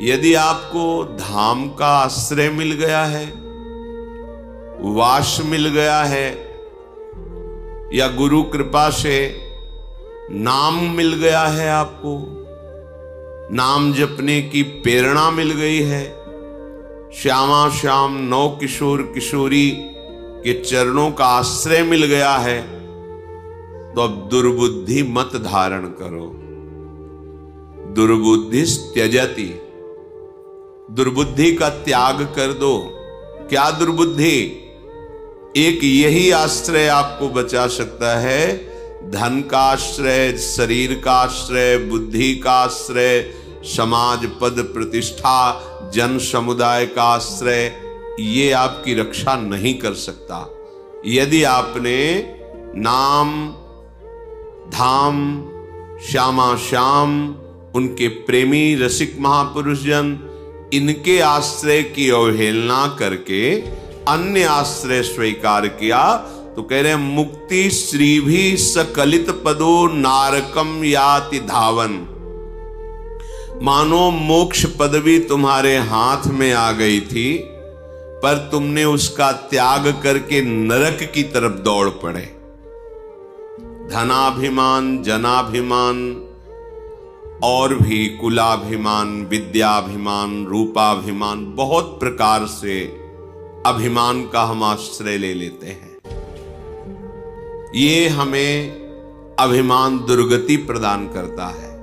यदि आपको धाम का आश्रय मिल गया है, वास मिल गया है, या गुरु कृपा से नाम मिल गया है, आपको नाम जपने की प्रेरणा मिल गई है, श्यामा श्याम नौ किशोर किशोरी के चरणों का आश्रय मिल गया है, तो अब दुर्बुद्धि मत धारण करो। दुर्बुद्धि त्यजति, दुर्बुद्धि का त्याग कर दो। क्या दुर्बुद्धि? एक यही आश्रय आपको बचा सकता है, धन का आश्रय, शरीर का आश्रय, बुद्धि का आश्रय, समाज पद प्रतिष्ठा, जन समुदाय का आश्रय, ये आपकी रक्षा नहीं कर सकता। यदि आपने नाम, धाम, श्यामा श्याम, उनके प्रेमी रसिक महापुरुष जन, इनके आश्रय की अवहेलना करके अन्य आश्रय स्वीकार किया, तो कह रहे हैं मुक्ति श्री भी सकलित पदो नारकम याति धावन। मानो मोक्ष पदवी तुम्हारे हाथ में आ गई थी, पर तुमने उसका त्याग करके नरक की तरफ दौड़ पड़े। धनाभिमान, जनाभिमान और भी कुलाभिमान, विद्याभिमान, रूपाभिमान, बहुत प्रकार से अभिमान का हम आश्रय ले लेते हैं। ये हमें अभिमान दुर्गति प्रदान करता है।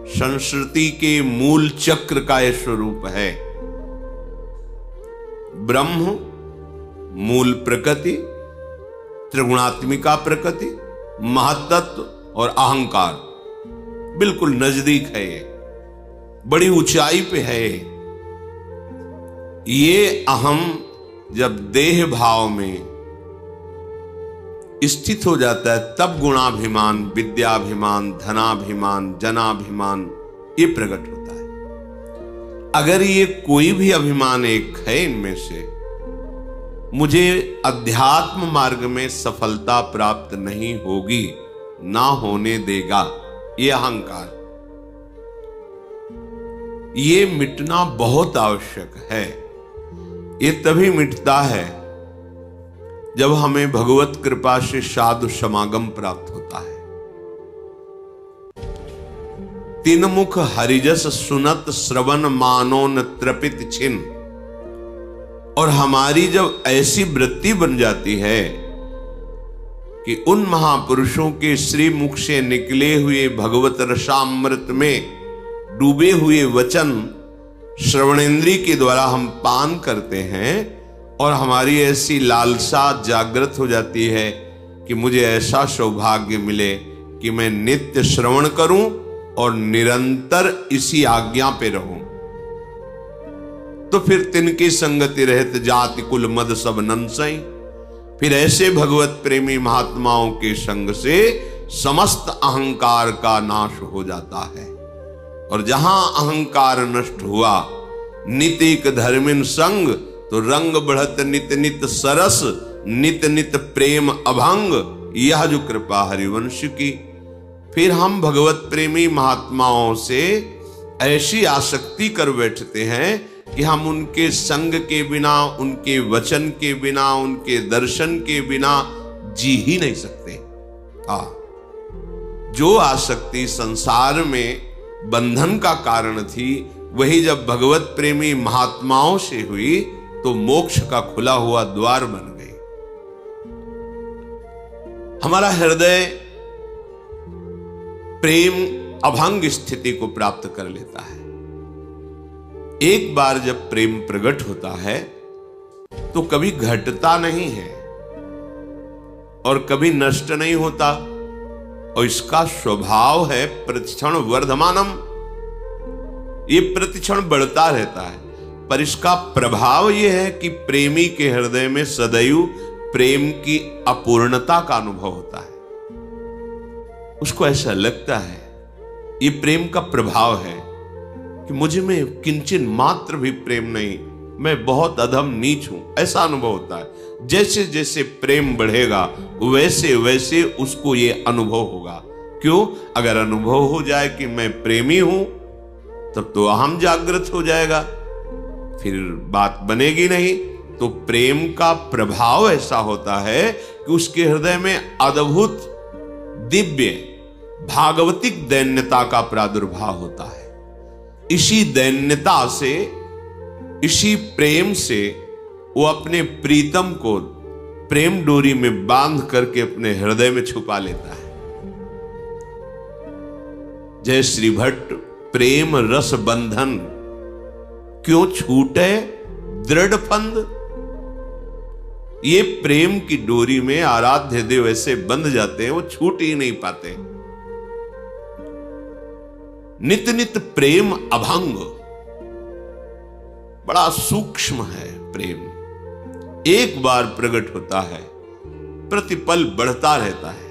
संस्कृति के मूल चक्र का यह स्वरूप है। ब्रह्म मूल प्रकृति, त्रिगुणात्मिका प्रकृति, महत्त्व और अहंकार बिल्कुल नजदीक है, ये बड़ी ऊंचाई पे है। ये अहम जब देह भाव में स्थित हो जाता है, तब गुणाभिमान, विद्याभिमान, धनाभिमान, जनाभिमान ये प्रकट होता है। अगर ये कोई भी अभिमान एक है इनमें से, मुझे अध्यात्म मार्ग में सफलता प्राप्त नहीं होगी, ना होने देगा, ये अहंकार, ये मिटना बहुत आवश्यक है। ये तभी मिटता है जब हमें भगवत कृपा से साधु समागम प्राप्त होता है। तीन मुख हरिजस सुनत श्रवण मानोन त्रपित छिन्न। और हमारी जब ऐसी वृत्ति बन जाती है कि उन महापुरुषों के श्री मुख से निकले हुए भगवत रसामृत में डूबे हुए वचन श्रवणेंद्रिय के द्वारा हम पान करते हैं, और हमारी ऐसी लालसा जागृत हो जाती है कि मुझे ऐसा सौभाग्य मिले कि मैं नित्य श्रवण करूं और निरंतर इसी आज्ञा पे रहूं, तो फिर तिनकी संगति रहत जाति कुल मद सब नंसई। फिर ऐसे भगवत प्रेमी महात्माओं के संग से समस्त अहंकार का नाश हो जाता है। और जहां अहंकार नष्ट हुआ, नितिक धर्मिन संग, तो रंग बढ़त नित नित सरस, नित नित प्रेम अभंग, यह जो कृपा हरिवंश की। फिर हम भगवत प्रेमी महात्माओं से ऐसी आसक्ति कर बैठते हैं कि हम उनके संग के बिना, उनके वचन के बिना, उनके दर्शन के बिना जी ही नहीं सकते। जो आसक्ति संसार में बंधन का कारण थी, वही जब भगवत प्रेमी महात्माओं से हुई, तो मोक्ष का खुला हुआ द्वार बन गई। हमारा हृदय प्रेम अभंग स्थिति को प्राप्त कर लेता है। एक बार जब प्रेम प्रकट होता है, तो कभी घटता नहीं है और कभी नष्ट नहीं होता, और इसका स्वभाव है प्रतिक्षण वर्धमानम। ये प्रतिक्षण बढ़ता रहता है, पर इसका प्रभाव यह है कि प्रेमी के हृदय में सदैव प्रेम की अपूर्णता का अनुभव होता है। उसको ऐसा लगता है, ये प्रेम का प्रभाव है कि मुझ में किंचन मात्र भी प्रेम नहीं, मैं बहुत अधम नीच हूं, ऐसा अनुभव होता है। जैसे जैसे प्रेम बढ़ेगा, वैसे वैसे उसको ये अनुभव होगा। क्यों? अगर अनुभव हो जाए कि मैं प्रेमी हूं, तब तो अहम जागृत हो जाएगा, फिर बात बनेगी नहीं। तो प्रेम का प्रभाव ऐसा होता है कि उसके हृदय में अद्भुत दिव्य भागवतिक दैन्यता का प्रादुर्भाव होता है। इसी दैन्यता से, इसी प्रेम से वो अपने प्रीतम को प्रेम डोरी में बांध करके अपने हृदय में छुपा लेता है। जय श्री भट्ट, प्रेम रस बंधन क्यों छूटे दृढ़ फंद। ये प्रेम की डोरी में आराध्य देव ऐसे बंध जाते हैं, वो छूट ही नहीं पाते। नित नित प्रेम अभंग, बड़ा सूक्ष्म है प्रेम। एक बार प्रकट होता है, प्रतिपल बढ़ता रहता है।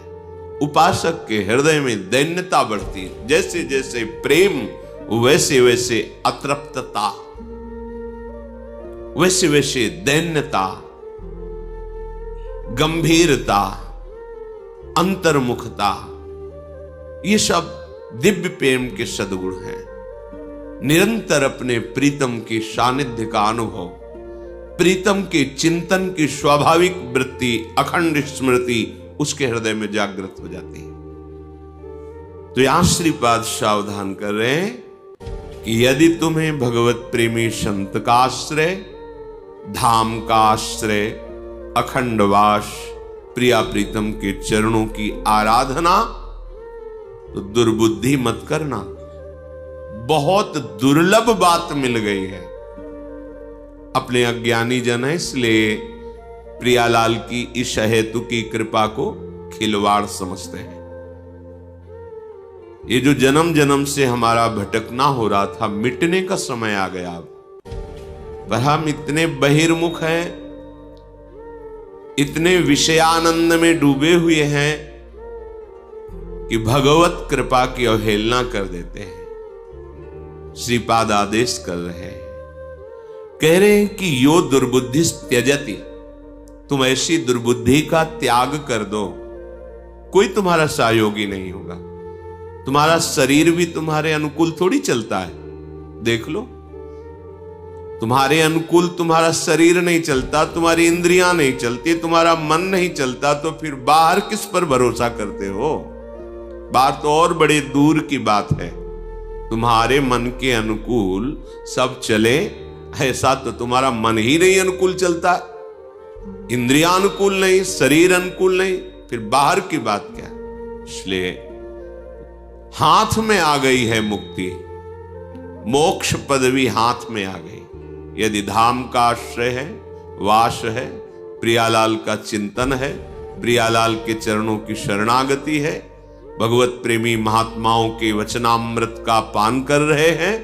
उपासक के हृदय में दैन्यता बढ़ती है। जैसे जैसे प्रेम, वैसे वैसे अतृप्तता, वैसे वैसे दैन्यता, गंभीरता, अंतर्मुखता, ये सब दिव्य प्रेम के सद्गुण हैं। निरंतर अपने प्रीतम की सानिध्य का अनुभव, प्रीतम के चिंतन की स्वाभाविक वृत्ति, अखंड स्मृति उसके हृदय में जागृत हो जाती है। तो यहां श्रीपाद सावधान कर रहे हैं कि यदि तुम्हें भगवत प्रेमी संत का आश्रय, धाम का आश्रय, अखंडवास, प्रिया प्रीतम के चरणों की आराधना, तो दुर्बुद्धि मत करना। बहुत दुर्लभ बात मिल गई है। अपने अज्ञानी जन है, इसलिए प्रियालाल की इस हेतु की कृपा को खिलवाड़ समझते हैं। ये जो जन्म जन्म से हमारा भटकना हो रहा था, मिटने का समय आ गया अब। पर हम इतने बहिर्मुख हैं, इतने विषयानंद में डूबे हुए हैं कि भगवत कृपा की अवहेलना कर देते हैं। श्रीपाद आदेश कर रहे हैं, कह रहे हैं कि यो दुर्बुद्धि त्यजति, तुम ऐसी दुर्बुद्धि का त्याग कर दो। कोई तुम्हारा सहयोगी नहीं होगा। तुम्हारा शरीर भी तुम्हारे अनुकूल थोड़ी चलता है। देख लो, तुम्हारे अनुकूल तुम्हारा शरीर नहीं चलता, तुम्हारी इंद्रियां नहीं चलती, तुम्हारा मन नहीं चलता, तो फिर बाहर किस पर भरोसा करते हो? बाहर तो और बड़े दूर की बात है। तुम्हारे मन के अनुकूल सब चले, ऐसा तो तुम्हारा मन ही नहीं अनुकूल चलता। इंद्रियां अनुकूल नहीं, शरीर अनुकूल नहीं, फिर बाहर की बात क्या? इसलिए हाथ में आ गई है मुक्ति, मोक्ष पदवी हाथ में आ गई। यदि धाम का आश्रय है, वास है, प्रियालाल का चिंतन है, प्रियालाल के चरणों की शरणागति है, भगवत प्रेमी महात्माओं के वचनामृत का पान कर रहे हैं,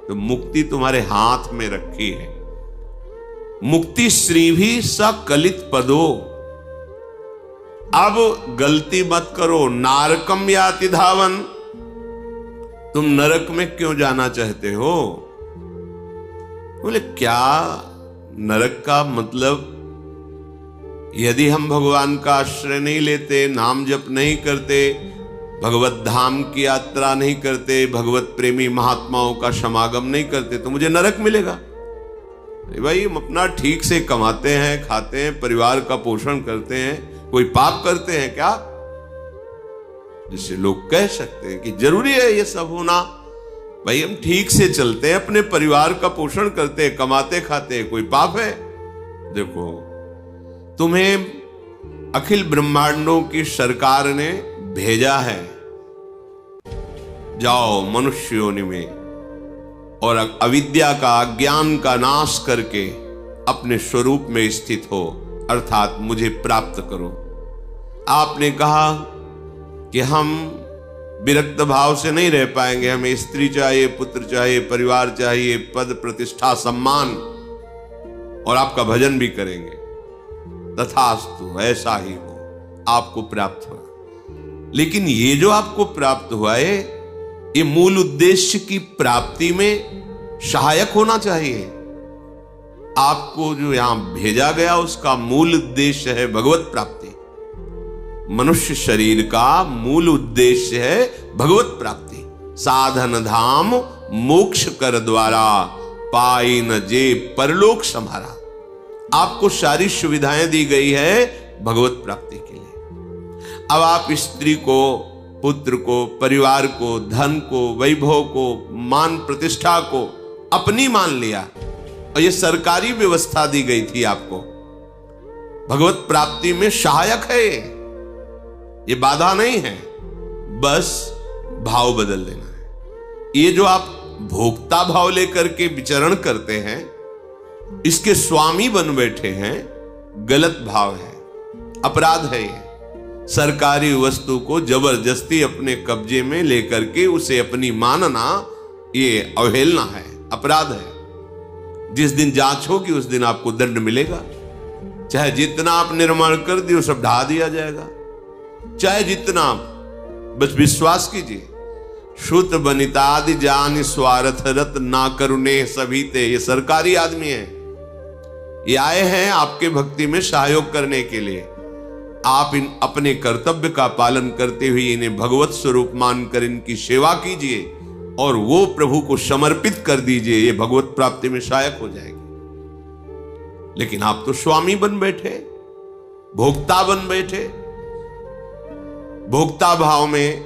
तो मुक्ति तुम्हारे हाथ में रखी है। मुक्ति श्री भी सकलित पदो। अब गलती मत करो। नारकम याति धावन, तुम नरक में क्यों जाना चाहते हो? बोले क्या नरक का मतलब? यदि हम भगवान का आश्रय नहीं लेते, नाम जप नहीं करते, भगवत धाम की यात्रा नहीं करते, भगवत प्रेमी महात्माओं का समागम नहीं करते, तो मुझे नरक मिलेगा? भाई, हम अपना ठीक से कमाते हैं, खाते हैं, परिवार का पोषण करते हैं, कोई पाप करते हैं क्या जिससे लोग कह सकते हैं कि जरूरी है ये सब होना? भाई, हम ठीक से चलते हैं, अपने परिवार का पोषण करते हैं, कमाते खाते हैं, कोई पाप है? देखो, तुम्हें अखिल ब्रह्मांडों की सरकार ने भेजा है, जाओ मनुष्य योनि में और अविद्या का, अज्ञान का नाश करके अपने स्वरूप में स्थित हो, अर्थात मुझे प्राप्त करो। आपने कहा कि हम विरक्त भाव से नहीं रह पाएंगे, हमें स्त्री चाहिए, पुत्र चाहिए, परिवार चाहिए, पद प्रतिष्ठा सम्मान, और आपका भजन भी करेंगे। तथास्तु, ऐसा ही हो, आपको प्राप्त हुआ। लेकिन ये जो आपको प्राप्त हुआ है, ये मूल उद्देश्य की प्राप्ति में सहायक होना चाहिए। आपको जो यहां भेजा गया, उसका मूल उद्देश्य है भगवत प्राप्ति। मनुष्य शरीर का मूल उद्देश्य है भगवत प्राप्ति। साधन धाम मोक्ष कर द्वारा, पाई न जे परलोक समारा। आपको सारी सुविधाएं दी गई है भगवत प्राप्ति के लिए। अब आप स्त्री को, पुत्र को, परिवार को, धन को, वैभव को, मान प्रतिष्ठा को अपनी मान लिया, और ये सरकारी व्यवस्था दी गई थी आपको। भगवत प्राप्ति में सहायक है ये बाधा नहीं है, बस भाव बदल देना है। ये जो आप भोक्ता भाव लेकर के विचरण करते हैं, इसके स्वामी बन बैठे हैं, गलत भाव है, अपराध है। ये सरकारी वस्तु को जबरदस्ती अपने कब्जे में लेकर के उसे अपनी मानना, ये अवहेलना है, अपराध है। जिस दिन जांच होगी उस दिन आपको दंड मिलेगा। चाहे जितना आप निर्माण कर दिए सब ढा दिया जाएगा, चाहे जितना, बस विश्वास कीजिए। श्रुत बनितादि जान स्वार्थ रत ना करुणे सभी ते। ये सरकारी आदमी है, ये आए हैं आपके भक्ति में सहयोग करने के लिए। आप इन अपने कर्तव्य का पालन करते हुए इन्हें भगवत स्वरूप मानकर इनकी सेवा कीजिए और वो प्रभु को समर्पित कर दीजिए, ये भगवत प्राप्ति में सहायक हो जाएगी। लेकिन आप तो स्वामी बन बैठे, भोक्ता बन बैठे। भोक्ता भाव में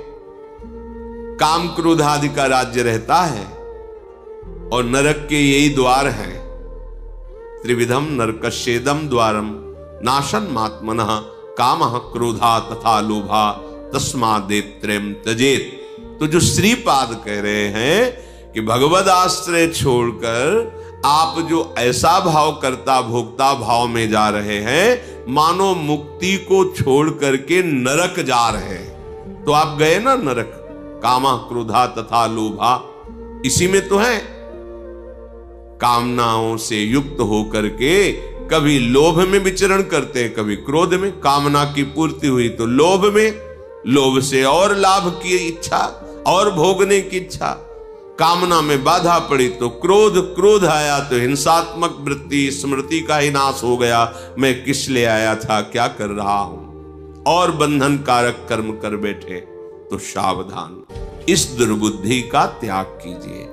काम क्रोध आदि का राज्य रहता है और नरक के यही द्वार हैं। त्रिविधम नरकस्येदम द्वारम नाशनमात्मनः कामः क्रोधा तथा लोभा तस्मादेत्रयम् त्यजेत। तो जो श्रीपाद कह रहे हैं कि भगवद आश्रय छोड़कर आप जो ऐसा भाव करता भोक्ता भाव में जा रहे हैं, मानो मुक्ति को छोड़ करके नरक जा रहे हैं। तो आप गए ना नरक, कामः क्रोधा तथा लोभा, इसी में तो है। कामनाओं से युक्त होकर के कभी लोभ में विचरण करते हैं, कभी क्रोध में। कामना की पूर्ति हुई तो लोभ में, लोभ से और लाभ की इच्छा और भोगने की इच्छा। कामना में बाधा पड़ी तो क्रोध, क्रोध आया तो हिंसात्मक वृत्ति, स्मृति का ही नाश हो गया। मैं किस लिए आया था, क्या कर रहा हूं, और बंधन कारक कर्म कर बैठे। तो सावधान, इस दुर्बुद्धि का त्याग कीजिए।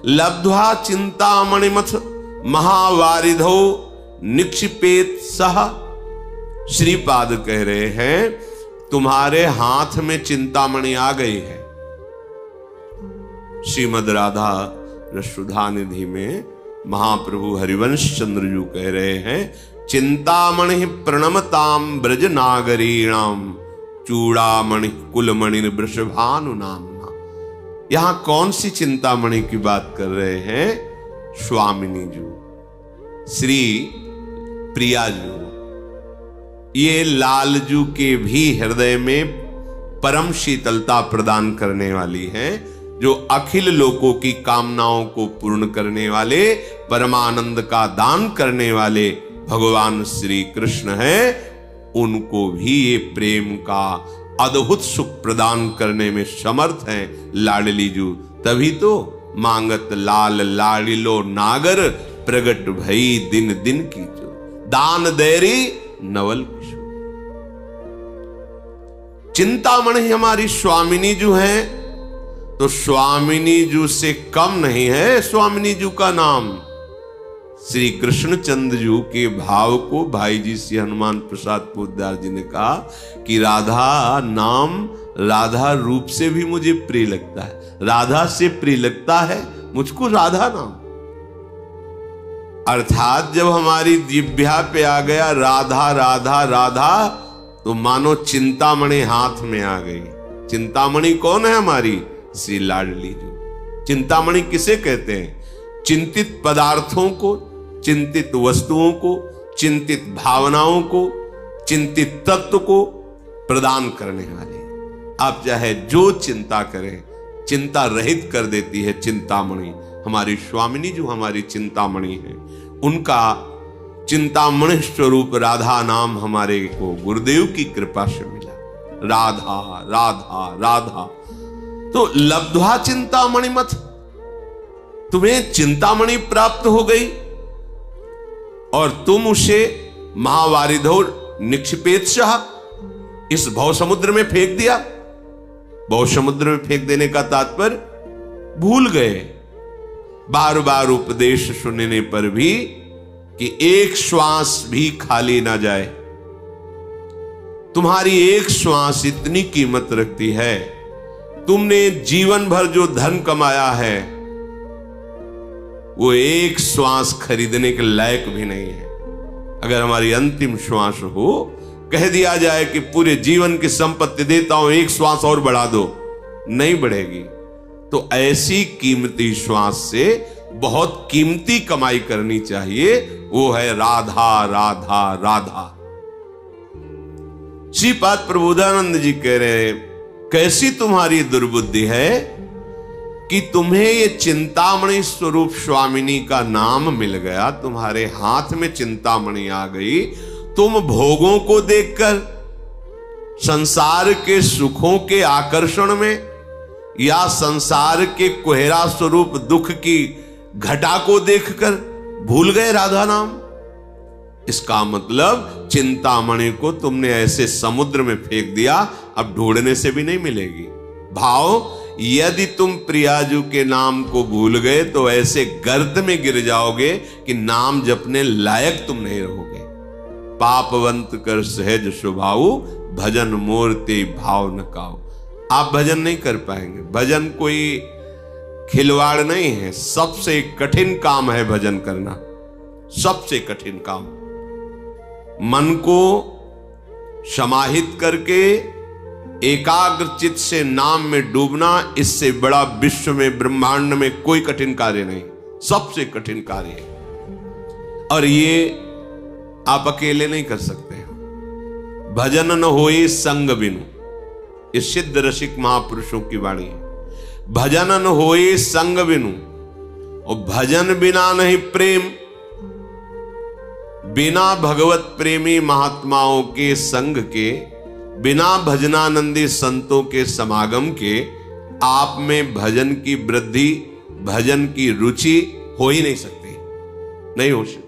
लब्ध्वा चिंतामणिमथ महावारिधो निक्षिपेत सह। श्रीपाद कह रहे हैं तुम्हारे हाथ में चिंतामणि आ गई है। श्रीमद राधा रसुधा निधि में महाप्रभु हरिवंश चंद्रजू कह रहे हैं चिंतामणि प्रणमताम ब्रज नागरीणाम चूड़ामणि कुलमणि वृषभानु नामना। यहां कौन सी चिंतामणि की बात कर रहे हैं? स्वामिनी जू, श्री प्रियाजू। ये लालजू के भी हृदय में परम शीतलता प्रदान करने वाली है, जो अखिल लोकों की कामनाओं को पूर्ण करने वाले, परमानंद का दान करने वाले भगवान श्री कृष्ण हैं। उनको भी ये प्रेम का अद्भुत सुख प्रदान करने में समर्थ हैं लाडली जू। तभी तो मांगत लाल लाडिलो नागर प्रगट भई दिन दिन की जो दान देरी नवल किशोर। चिंतामणि हमारी स्वामिनी जू है, तो स्वामिनी जू से कम नहीं है स्वामिनी जू का नाम। श्री कृष्णचंद्र जू के भाव को भाई जी श्री हनुमान प्रसाद पोद्दार जी ने कहा कि राधा नाम राधा रूप से भी मुझे प्रिय लगता है, राधा से प्रिय लगता है मुझको राधा नाम। अर्थात जब हमारी दिव्या पे आ गया राधा राधा राधा, तो मानो चिंतामणि हाथ में आ गई। चिंतामणि कौन है? हमारी श्री लाडली जू। चिंतामणि किसे कहते हैं? चिंतित पदार्थों को, चिंतित वस्तुओं को, चिंतित भावनाओं को, चिंतित तत्व को प्रदान करने वाले। आप चाहे जो चिंता करें, चिंता रहित कर देती है चिंतामणि। हमारी स्वामिनी जो हमारी चिंतामणि है, उनका चिंतामणि स्वरूप राधा नाम हमारे को गुरुदेव की कृपा से मिला। राधा राधा राधा। तो लब्ध्वा चिंतामणि मत, तुम्हें चिंतामणि प्राप्त हो गई और तुम उसे महावारिधो निक्षिपेत सह, इस भव समुद्र में फेंक दिया। भव समुद्र में फेंक देने का तात्पर्य भूल गए, बार बार उपदेश सुनने पर भी कि एक श्वास भी खाली ना जाए। तुम्हारी एक श्वास इतनी कीमत रखती है, तुमने जीवन भर जो धन कमाया है वो एक श्वास खरीदने के लायक भी नहीं है। अगर हमारी अंतिम श्वास हो, कह दिया जाए कि पूरे जीवन की संपत्ति देता हूं, एक श्वास और बढ़ा दो, नहीं बढ़ेगी। तो ऐसी कीमती श्वास से बहुत कीमती कमाई करनी चाहिए, वो है राधा राधा राधा। श्रीपाद प्रबोधानंद जी कह रहे, कैसी तुम्हारी दुर्बुद्धि है कि तुम्हें ये चिंतामणि स्वरूप स्वामिनी का नाम मिल गया, तुम्हारे हाथ में चिंतामणि आ गई, तुम भोगों को देखकर, संसार के सुखों के आकर्षण में, या संसार के कुहरा स्वरूप दुख की घटा को देखकर भूल गए राधा नाम। इसका मतलब चिंतामणि को तुमने ऐसे समुद्र में फेंक दिया, अब ढूंढने से भी नहीं मिलेगी। भाव, यदि तुम प्रियाजू के नाम को भूल गए तो ऐसे गर्त में गिर जाओगे कि नाम जपने लायक तुम नहीं रहोगे। पापवंत कर सहज स्वभाव, भजन मूर्ति भाव न काओ। आप भजन नहीं कर पाएंगे। भजन कोई खिलवाड़ नहीं है, सबसे कठिन काम है भजन करना, सबसे कठिन काम। मन को समाहित करके एकाग्र चित्त से नाम में डूबना, इससे बड़ा विश्व में ब्रह्मांड में कोई कठिन कार्य नहीं, सबसे कठिन कार्य है। और ये आप अकेले नहीं कर सकते। भजन न होए संग बिनु, ये सिद्ध रसिक महापुरुषों की वाणी है। भजन न होए संग बिनु, और भजन बिना नहीं प्रेम। बिना भगवत प्रेमी महात्माओं के संग के, बिना भजनानंदी संतों के समागम के आप में भजन की वृद्धि, भजन की रुचि हो ही नहीं सकती, नहीं हो सकती।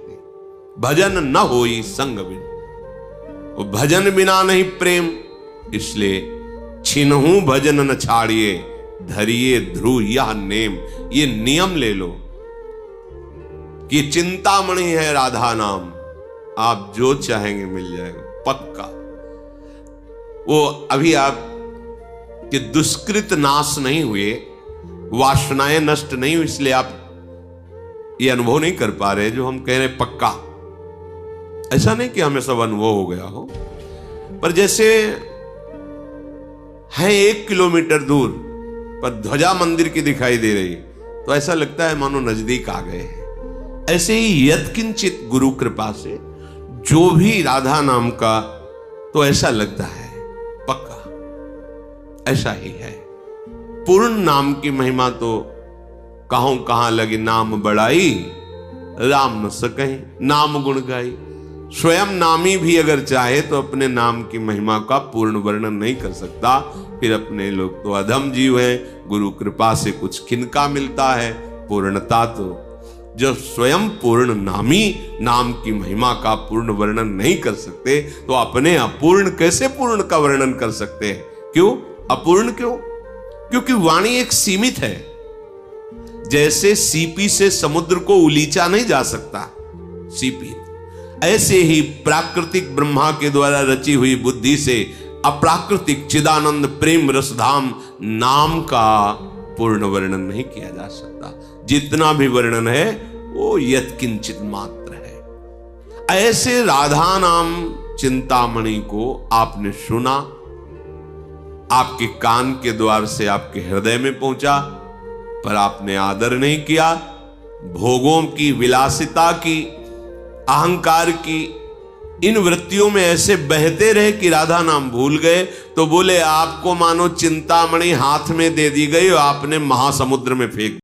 भजन न होई संग बिनु, भजन बिना नहीं प्रेम। इसलिए छिनहु भजन न छाड़िए, धरिए ध्रुव यह नेम। ये नियम ले लो कि चिंतामणि है राधा नाम, आप जो चाहेंगे मिल जाएगा पक्का। वो अभी आप कि दुष्कृत नाश नहीं हुए, वासनाएं नष्ट नहीं हुई, इसलिए आप ये अनुभव नहीं कर पा रहे जो हम कह रहे पक्का। ऐसा नहीं कि हमें सब अनुभव हो गया हो, पर जैसे है 1 किलोमीटर दूर पर ध्वजा मंदिर की दिखाई दे रही, तो ऐसा लगता है मानो नजदीक आ गए हैं। ऐसे ही यत्किंचित गुरु कृपा से जो भी राधा नाम का, तो ऐसा लगता है पक्का, ऐसा ही है। पूर्ण नाम की महिमा तो कहां लगी नाम बढ़ाई, राम न सकहीं नाम गुण गाई। स्वयं नामी भी अगर चाहे तो अपने नाम की महिमा का पूर्ण वर्णन नहीं कर सकता। फिर अपने लोग तो अधम जीव हैं, गुरु कृपा से कुछ किनका मिलता है पूर्णता। तो जब स्वयं पूर्ण नामी नाम की महिमा का पूर्ण वर्णन नहीं कर सकते, तो अपने अपूर्ण कैसे पूर्ण का वर्णन कर सकते हैं? क्यों अपूर्ण? क्यों? क्योंकि वाणी एक सीमित है। जैसे सीपी से समुद्र को उलीचा नहीं जा सकता, सीपी, ऐसे ही प्राकृतिक ब्रह्मा के द्वारा रची हुई बुद्धि से अप्राकृतिक चिदानंद प्रेम रसधाम नाम का पूर्ण वर्णन नहीं किया जा सकता। जितना भी वर्णन है वो यत्किंचित मात्र है। ऐसे राधा नाम चिंतामणि को आपने सुना, आपके कान के द्वार से आपके हृदय में पहुंचा, पर आपने आदर नहीं किया। भोगों की, विलासिता की, अहंकार की, इन वृत्तियों में ऐसे बहते रहे कि राधा नाम भूल गए। तो बोले आपको मानो चिंतामणि हाथ में दे दी गई और आपने महासमुद्र में फेंक